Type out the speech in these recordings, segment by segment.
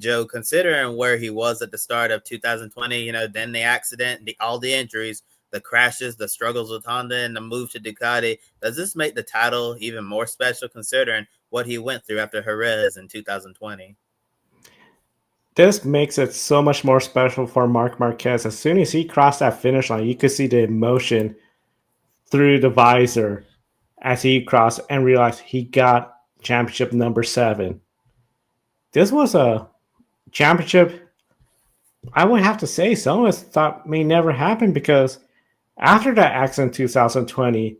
Joe, considering where he was at the start of 2020, then the accident, all the injuries, the crashes, the struggles with Honda, and the move to Ducati, does this make the title even more special considering what he went through after Jerez in 2020? This makes it so much more special for Marc Marquez. As soon as he crossed that finish line, you could see the emotion through the visor as he crossed and realized he got championship number 7. This was a championship I would have to say some of us thought may never happen because after that accident in 2020,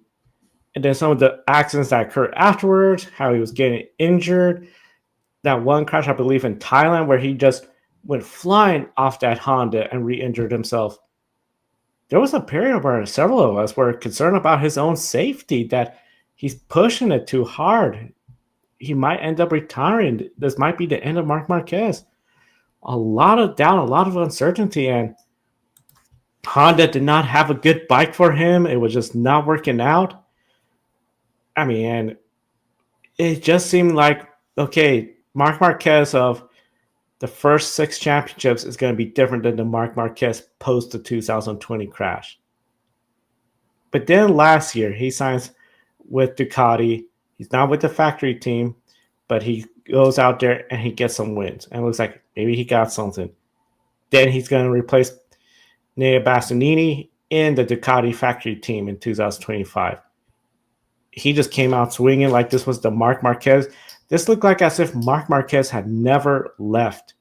and then some of the accidents that occurred afterwards, how he was getting injured, that one crash, I believe, in Thailand, where he just went flying off that Honda and re injured himself. There was a period where several of us were concerned about his own safety, that he's pushing it too hard. He might end up retiring. This might be the end of Marc Marquez. A lot of doubt, a lot of uncertainty, and Honda did not have a good bike for him. It was just not working out. I mean, and it just seemed like, okay, Marc Marquez of the first 6 championships is going to be different than the Marc Marquez post the 2020 crash. But then last year, he signs with Ducati. He's not with the factory team, but he goes out there and he gets some wins. And it looks like maybe he got something. Then he's going to replace Nea Bastianini in the Ducati factory team in 2025. He just came out swinging like this was the Marc Marquez. This looked like as if Marc Marquez had never left.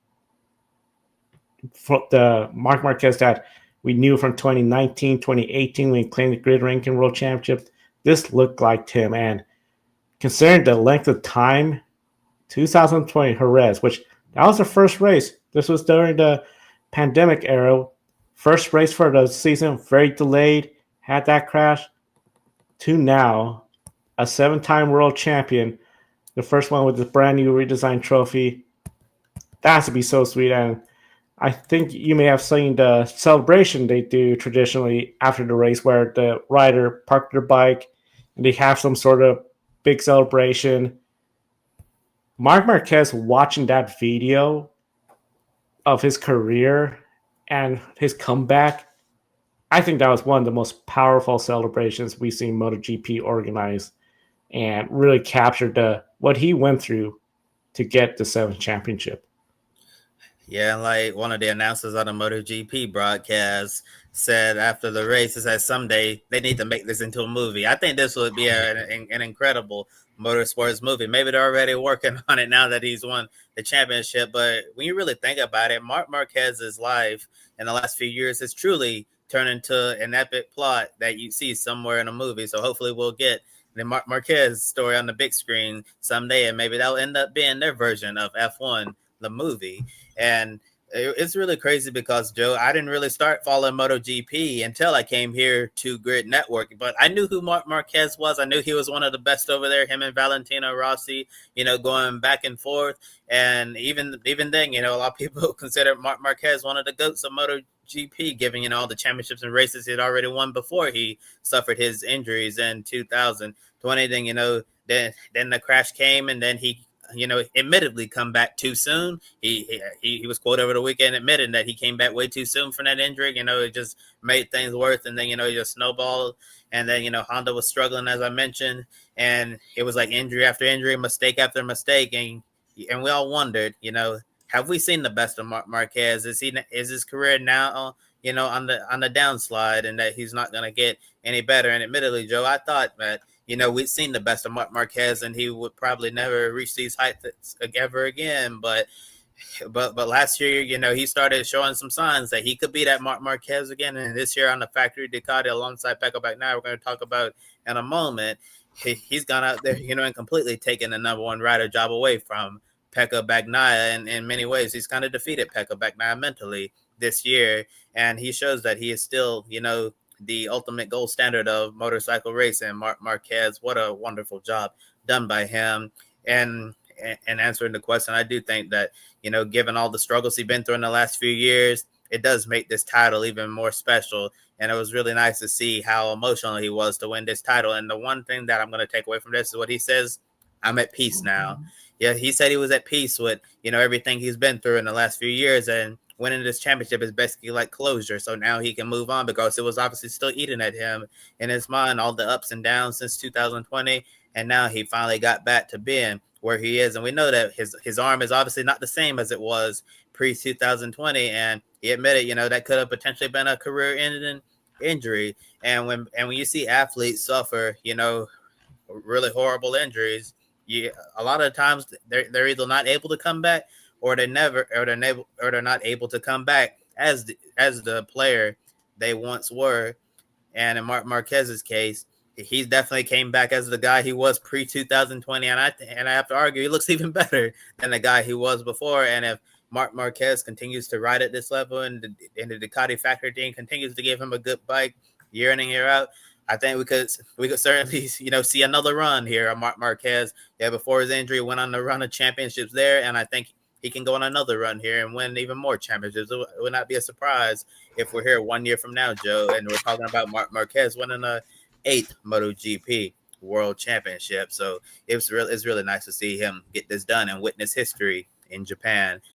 The Marc Marquez that we knew from 2019, 2018 when he claimed the Grid Ranking World Championship. This looked like him. And considering the length of time, 2020 Jerez, which that was the first race. This was during the pandemic era. First race for the season, very delayed, had that crash. To now, a 7-time world champion, the first one with this brand new redesigned trophy. That has to be so sweet. And I think you may have seen the celebration they do traditionally after the race where the rider parked their bike and they have some sort of big celebration. Marc Marquez watching that video of his career and his comeback, I think that was one of the most powerful celebrations we've seen MotoGP organize and really captured what he went through to get the 7th championship. Yeah, like one of the announcers on the MotoGP broadcast said after the race, is that someday they need to make this into a movie. I think this would be an incredible motorsports movie. Maybe they're already working on it now that he's won the championship. But when you really think about it, Marc Marquez's life in the last few years has truly turned into an epic plot that you see somewhere in a movie. So hopefully we'll get the Marc Marquez story on the big screen someday, and maybe that'll end up being their version of F1, the movie. And it's really crazy because, Joe, I didn't really start following MotoGP until I came here to Grid Network. But I knew who Marc Marquez was. I knew he was one of the best over there, him and Valentino Rossi, going back and forth. And even then, a lot of people consider Marc Marquez one of the GOATs of MotoGP, given, all the championships and races he had already won before he suffered his injuries in 2020. Then the crash came, and then he admittedly come back too soon. He was quoted over the weekend admitting that he came back way too soon from that injury. It just made things worse, and then he just snowballed. And then Honda was struggling, as I mentioned, and it was like injury after injury, mistake after mistake, and we all wondered, have we seen the best of Marquez? Is his career now, on the downslide, and that he's not going to get any better? And admittedly, Joe, I thought that we'd seen the best of Marc Marquez, and he would probably never reach these heights ever again. But last year, he started showing some signs that he could be that Marc Marquez again. And this year on the factory Ducati alongside Pecco Bagnaia, we're going to talk about in a moment. He's gone out there, and completely taken the number one rider job away from Pecco Bagnaia. And in many ways, he's kind of defeated Pecco Bagnaia mentally this year, and he shows that he is still, the ultimate gold standard of motorcycle racing. Marc Marquez, what a wonderful job done by him. And answering the question, I do think that, given all the struggles he's been through in the last few years, it does make this title even more special. And it was really nice to see how emotional he was to win this title. And the one thing that I'm going to take away from this is what he says: I'm at peace now. Yeah, he said he was at peace with everything he's been through in the last few years, and winning this championship is basically like closure. So now he can move on because it was obviously still eating at him in his mind, all the ups and downs since 2020, and now he finally got back to being where he is. And we know that his arm is obviously not the same as it was pre 2020, and he admitted that could have potentially been a career ending injury. And when you see athletes suffer, really horrible injuries, you a lot of times they're either not able to come back, or they're not able to come back as the player they once were. And in Marc Marquez's case, he's definitely came back as the guy he was pre 2020, and I have to argue he looks even better than the guy he was before. And if Marc Marquez continues to ride at this level, and the Ducati factory team continues to give him a good bike year in and year out, I think we could certainly see another run here on Marc Marquez. Yeah, before his injury, went on a run of championships there, and I think he can go on another run here and win even more championships. It would not be a surprise if we're here 1 year from now, Joe, and we're talking about Marc Marquez winning a eighth MotoGP World Championship. So it's really nice to see him get this done and witness history in Japan.